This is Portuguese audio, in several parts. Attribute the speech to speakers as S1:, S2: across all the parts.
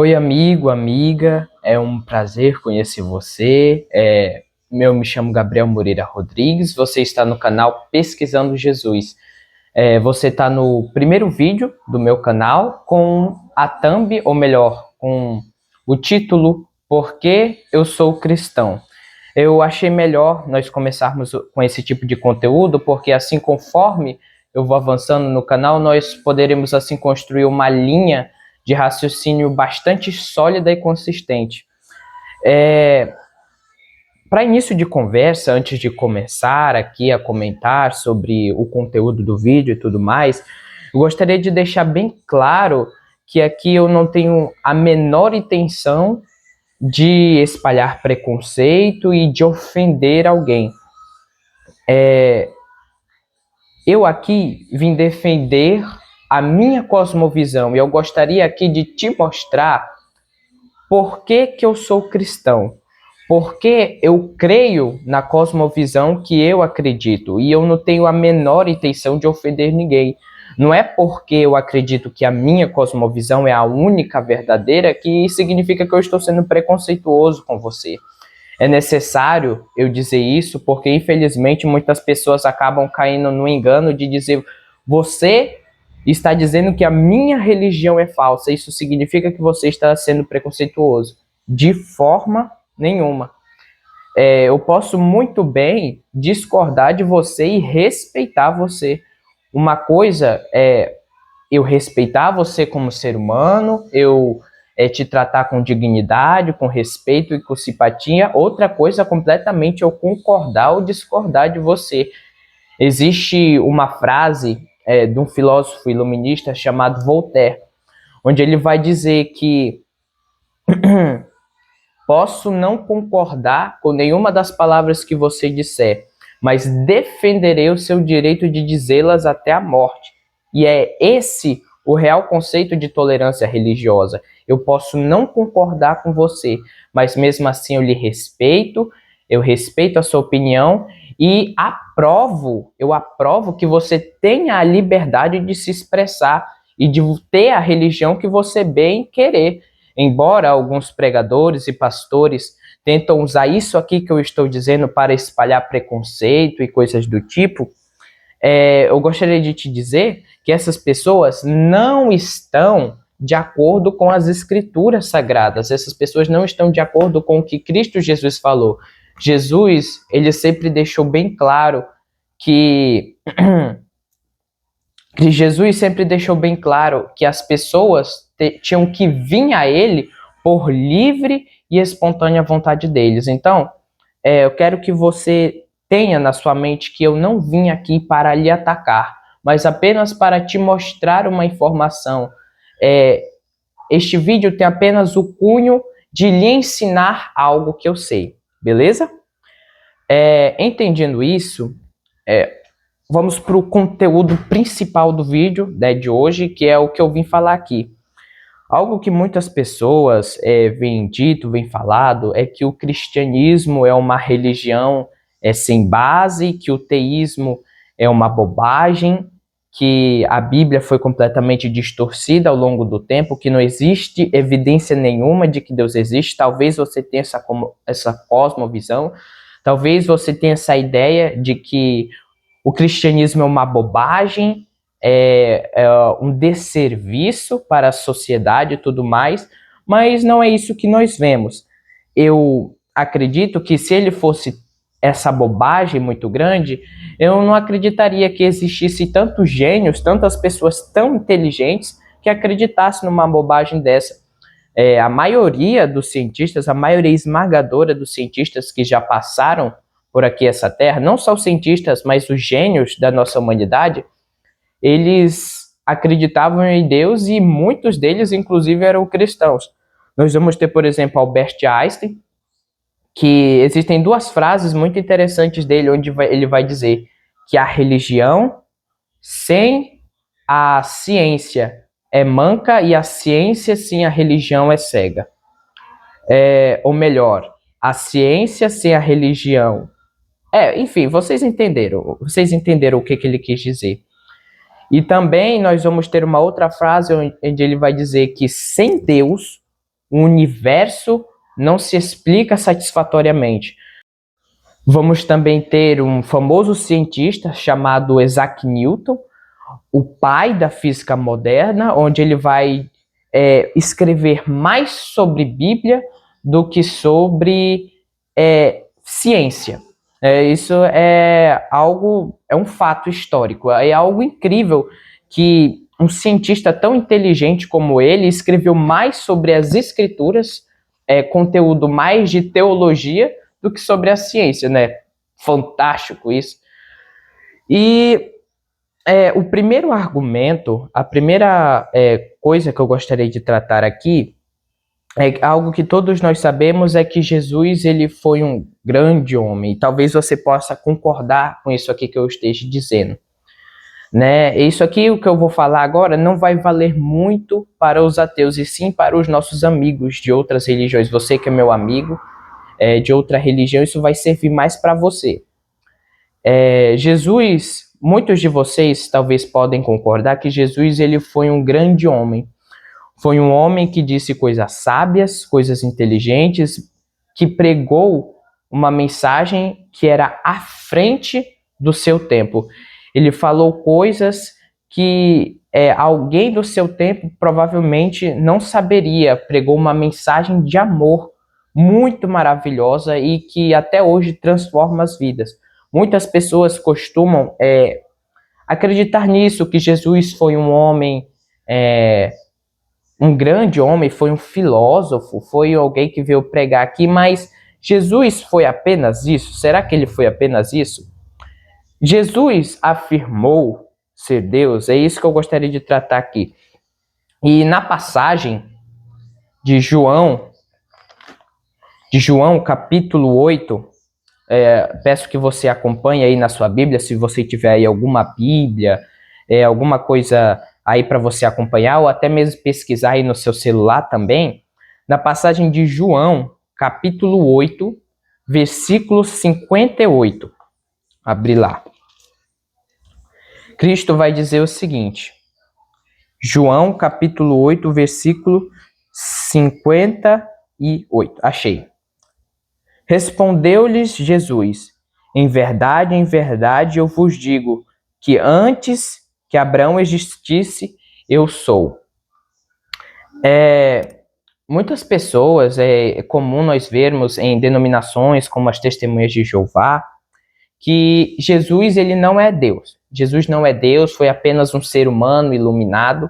S1: Oi, amigo, amiga, é um prazer conhecer você. Eu me chamo Gabriel Moreira Rodrigues, você está no canal Pesquisando Jesus. Você está no primeiro vídeo do meu canal com a thumb, ou melhor, com o título Por que eu sou cristão? Eu achei melhor nós começarmos com esse tipo de conteúdo, porque assim conforme eu vou avançando no canal, nós poderemos assim construir uma linha de raciocínio bastante sólida e consistente. Para início de conversa, antes de começar aqui a comentar sobre o conteúdo do vídeo e tudo mais, eu gostaria de deixar bem claro que aqui eu não tenho a menor intenção de espalhar preconceito e de ofender alguém. Eu aqui vim defender a minha cosmovisão e eu gostaria aqui de te mostrar por que eu sou cristão. Porque eu creio na cosmovisão que eu acredito e eu não tenho a menor intenção de ofender ninguém. Não é porque eu acredito que a minha cosmovisão é a única verdadeira que significa que eu estou sendo preconceituoso com você. É necessário eu dizer isso porque, infelizmente, muitas pessoas acabam caindo no engano de dizer: você está dizendo que a minha religião é falsa. Isso significa que você está sendo preconceituoso. De forma nenhuma. Eu posso muito bem discordar de você e respeitar você. Uma coisa é eu respeitar você como ser humano, eu te tratar com dignidade, com respeito e com simpatia. Outra coisa completamente eu concordar ou discordar de você. Existe uma frase de um filósofo iluminista chamado Voltaire, onde ele vai dizer que posso não concordar com nenhuma das palavras que você disser, mas defenderei o seu direito de dizê-las até a morte. E é esse o real conceito de tolerância religiosa. Eu posso não concordar com você, mas mesmo assim eu respeito a sua opinião e eu aprovo que você tenha a liberdade de se expressar e de ter a religião que você bem querer. Embora alguns pregadores e pastores tentam usar isso aqui que eu estou dizendo para espalhar preconceito e coisas do tipo, eu gostaria de te dizer que essas pessoas não estão de acordo com as escrituras sagradas. Essas pessoas não estão de acordo com o que Cristo Jesus falou. Jesus, ele sempre deixou bem claro que Jesus sempre deixou bem claro que as pessoas tinham que vir a ele por livre e espontânea vontade deles. Então, eu quero que você tenha na sua mente que eu não vim aqui para lhe atacar, mas apenas para te mostrar uma informação. Este vídeo tem apenas o cunho de lhe ensinar algo que eu sei, beleza? Entendendo isso, vamos para o conteúdo principal do vídeo de hoje, que é o que eu vim falar aqui. Algo que muitas pessoas vêm dito, vêm falado, é que o cristianismo é uma religião sem base, que o teísmo é uma bobagem, que a Bíblia foi completamente distorcida ao longo do tempo, que não existe evidência nenhuma de que Deus existe. Talvez você tenha essa cosmovisão, talvez você tenha essa ideia de que o cristianismo é uma bobagem, um desserviço para a sociedade e tudo mais, mas não é isso que nós vemos. Eu acredito que se ele fosse essa bobagem muito grande, eu não acreditaria que existisse tantos gênios, tantas pessoas tão inteligentes que acreditassem numa bobagem dessa. A maioria dos cientistas, a maioria esmagadora dos cientistas que já passaram por aqui essa terra, não só os cientistas, mas os gênios da nossa humanidade, eles acreditavam em Deus e muitos deles, inclusive, eram cristãos. Nós vamos ter, por exemplo, Albert Einstein, que existem duas frases muito interessantes dele, onde ele vai dizer que a religião sem a ciência é manca e a ciência sem a religião é cega. Ou melhor, a ciência sem a religião enfim, vocês entenderam o que ele quis dizer. E também nós vamos ter uma outra frase onde ele vai dizer que sem Deus o universo não se explica satisfatoriamente. Vamos também ter um famoso cientista chamado Isaac Newton, o pai da física moderna, onde ele vai escrever mais sobre Bíblia do que sobre ciência. Isso é um fato histórico, é algo incrível que um cientista tão inteligente como ele escreveu mais sobre as escrituras, conteúdo mais de teologia do que sobre a ciência, né? Fantástico isso. E o primeiro argumento, a primeira coisa que eu gostaria de tratar aqui é algo que todos nós sabemos, é que Jesus ele foi um grande homem. Talvez você possa concordar com isso aqui que eu esteja dizendo. Né? Isso aqui, o que eu vou falar agora, não vai valer muito para os ateus, e sim para os nossos amigos de outras religiões. Você que é meu amigo de outra religião, isso vai servir mais para você. Jesus, muitos de vocês talvez podem concordar que Jesus ele foi um grande homem. Foi um homem que disse coisas sábias, coisas inteligentes, que pregou uma mensagem que era à frente do seu tempo. Ele falou coisas que alguém do seu tempo provavelmente não saberia. Pregou uma mensagem de amor muito maravilhosa e que até hoje transforma as vidas. Muitas pessoas costumam acreditar nisso, que Jesus foi um homem, um grande homem, foi um filósofo, foi alguém que veio pregar aqui, mas Jesus foi apenas isso? Será que ele foi apenas isso? Jesus afirmou ser Deus, é isso que eu gostaria de tratar aqui. E na passagem de João capítulo 8, peço que você acompanhe aí na sua Bíblia, se você tiver aí alguma Bíblia, alguma coisa aí para você acompanhar, ou até mesmo pesquisar aí no seu celular também, na passagem de João, capítulo 8, versículo 58. Abri lá. Cristo vai dizer o seguinte, João, capítulo 8, versículo 58. Achei. Respondeu-lhes Jesus, em verdade eu vos digo, que antes que Abraão existisse, eu sou. Muitas pessoas, é comum nós vermos em denominações como as Testemunhas de Jeová, que Jesus ele não é Deus. Jesus não é Deus, foi apenas um ser humano iluminado.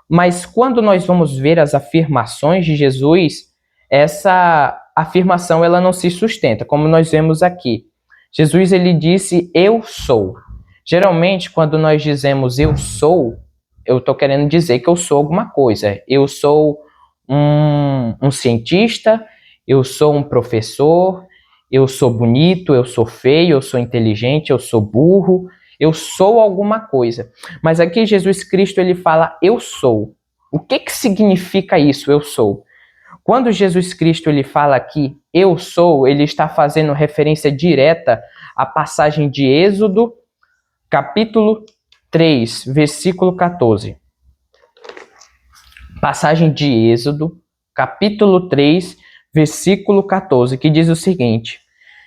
S1: Mas quando nós vamos ver as afirmações de Jesus, essa afirmação ela não se sustenta, como nós vemos aqui. Jesus ele disse, eu sou. Geralmente, quando nós dizemos eu sou, eu estou querendo dizer que eu sou alguma coisa. Eu sou um cientista, eu sou um professor, eu sou bonito, eu sou feio, eu sou inteligente, eu sou burro, eu sou alguma coisa. Mas aqui Jesus Cristo ele fala eu sou. O que significa isso, eu sou? Quando Jesus Cristo ele fala aqui eu sou, ele está fazendo referência direta à passagem de Êxodo, capítulo 3, versículo 14. Passagem de Êxodo, capítulo 3, versículo 14, que diz o seguinte: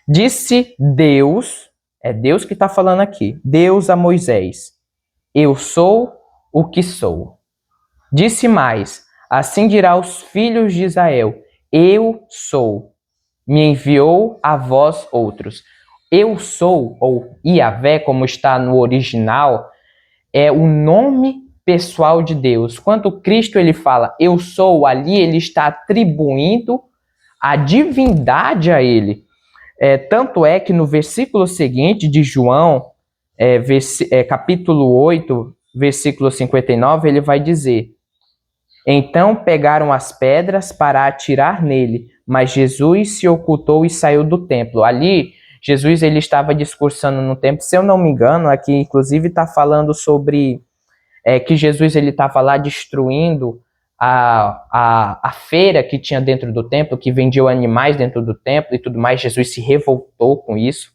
S1: disse Deus, é Deus que está falando aqui, Deus a Moisés, eu sou o que sou. Disse mais, assim dirá aos filhos de Israel, eu sou, me enviou a vós outros. Eu sou, ou Iavé, como está no original, é o nome pessoal de Deus. Quando Cristo ele fala eu sou, ali ele está atribuindo a divindade a ele. Tanto é que no versículo seguinte de João, capítulo 8, versículo 59, ele vai dizer: então pegaram as pedras para atirar nele, mas Jesus se ocultou e saiu do templo. Ali, Jesus ele estava discursando no templo, se eu não me engano, aqui inclusive está falando sobre que Jesus ele estava lá destruindo a feira que tinha dentro do templo, que vendia animais dentro do templo e tudo mais. Jesus se revoltou com isso.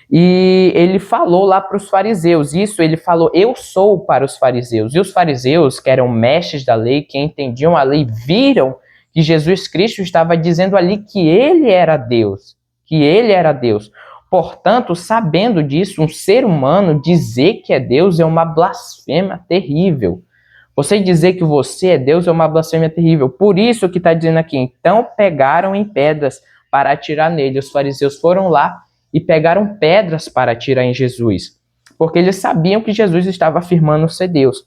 S1: E ele falou lá para os fariseus, ele falou, eu sou para os fariseus. E os fariseus, que eram mestres da lei, que entendiam a lei, viram que Jesus Cristo estava dizendo ali que ele era Deus, que ele era Deus. Portanto, sabendo disso, um ser humano dizer que é Deus é uma blasfêmia terrível. Você dizer que você é Deus é uma blasfêmia terrível. Por isso que está dizendo aqui, então pegaram em pedras para atirar nele. Os fariseus foram lá e pegaram pedras para atirar em Jesus, porque eles sabiam que Jesus estava afirmando ser Deus.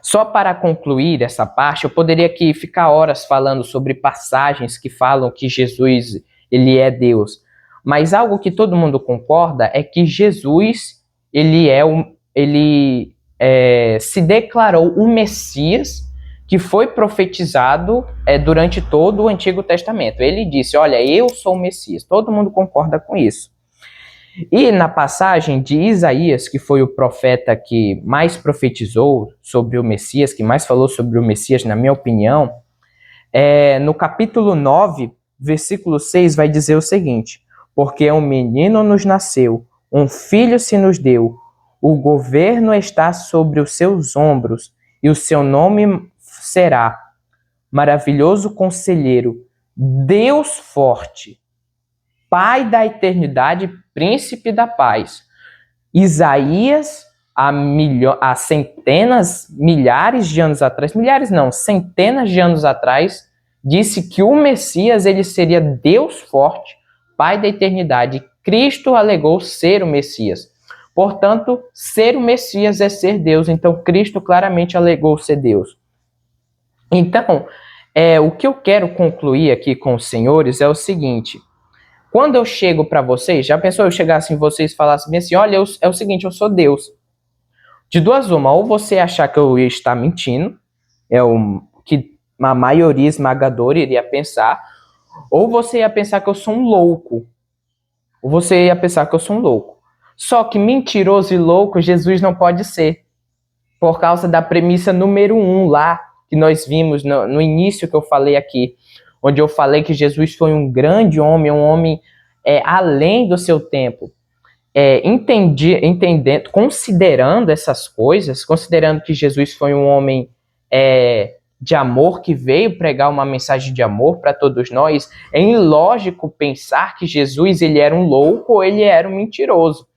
S1: Só para concluir essa parte, eu poderia aqui ficar horas falando sobre passagens que falam que Jesus ele é Deus. Mas algo que todo mundo concorda é que Jesus se declarou o Messias que foi profetizado durante todo o Antigo Testamento. Ele disse, olha, eu sou o Messias. Todo mundo concorda com isso. E na passagem de Isaías, que foi o profeta que mais profetizou sobre o Messias, que mais falou sobre o Messias, na minha opinião, no capítulo 9, versículo 6, vai dizer o seguinte: porque um menino nos nasceu, um filho se nos deu, o governo está sobre os seus ombros, e o seu nome será Maravilhoso Conselheiro, Deus Forte, Pai da Eternidade, Príncipe da Paz. Isaías, há centenas, milhares de anos atrás, milhares não, centenas de anos atrás, disse que o Messias ele seria Deus Forte, Pai da Eternidade. Cristo alegou ser o Messias. Portanto, ser o Messias é ser Deus. Então, Cristo claramente alegou ser Deus. Então, o que eu quero concluir aqui com os senhores é o seguinte: quando eu chego para vocês, já pensou eu chegasse em vocês e falasse assim, olha, é o seguinte, eu sou Deus. De duas uma, ou você achar que eu ia estar mentindo, é o que a maioria esmagadora iria pensar, ou você ia pensar que eu sou um louco. Ou você ia pensar que eu sou um louco. Só que mentiroso e louco Jesus não pode ser. Por causa da premissa número 1 lá, que nós vimos no início que eu falei aqui, onde eu falei que Jesus foi um grande homem, um homem além do seu tempo. Entendendo, considerando essas coisas, considerando que Jesus foi um homem de amor, que veio pregar uma mensagem de amor para todos nós, é ilógico pensar que Jesus ele era um louco ou ele era um mentiroso.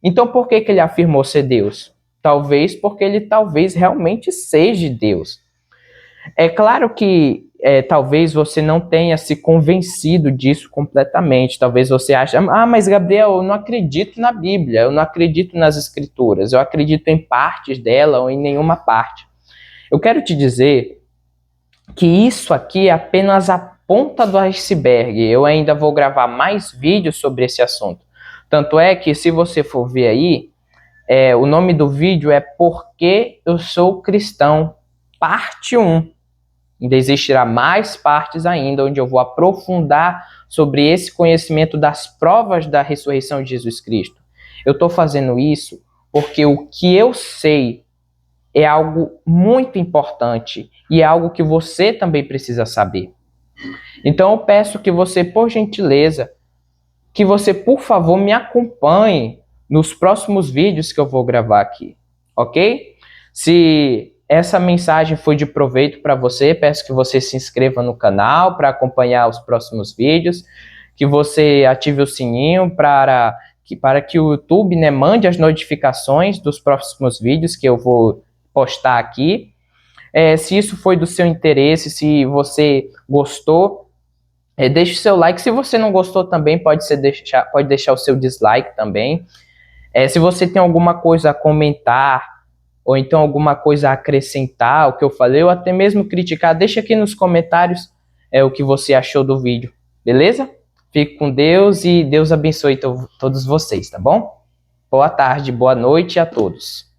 S1: Então, por que ele afirmou ser Deus? Talvez porque ele realmente seja Deus. É claro que talvez você não tenha se convencido disso completamente. Talvez você ache, mas Gabriel, eu não acredito na Bíblia, eu não acredito nas Escrituras, eu acredito em partes dela ou em nenhuma parte. Eu quero te dizer que isso aqui é apenas a ponta do iceberg. Eu ainda vou gravar mais vídeos sobre esse assunto. Tanto é que, se você for ver aí, o nome do vídeo é Por que eu sou cristão, parte 1. Ainda existirá mais partes ainda, onde eu vou aprofundar sobre esse conhecimento das provas da ressurreição de Jesus Cristo. Eu estou fazendo isso porque o que eu sei é algo muito importante e é algo que você também precisa saber. Então eu peço que você, por gentileza, que você, por favor, me acompanhe nos próximos vídeos que eu vou gravar aqui, ok? Se essa mensagem foi de proveito para você, peço que você se inscreva no canal para acompanhar os próximos vídeos, que você ative o sininho para que o YouTube mande as notificações dos próximos vídeos que eu vou postar aqui. Se isso foi do seu interesse, se você gostou, deixe o seu like. Se você não gostou também, pode deixar o seu dislike também. Se você tem alguma coisa a comentar, ou então alguma coisa a acrescentar ao que eu falei, ou até mesmo criticar, deixa aqui nos comentários o que você achou do vídeo, beleza? Fique com Deus e Deus abençoe todos vocês, tá bom? Boa tarde, boa noite a todos.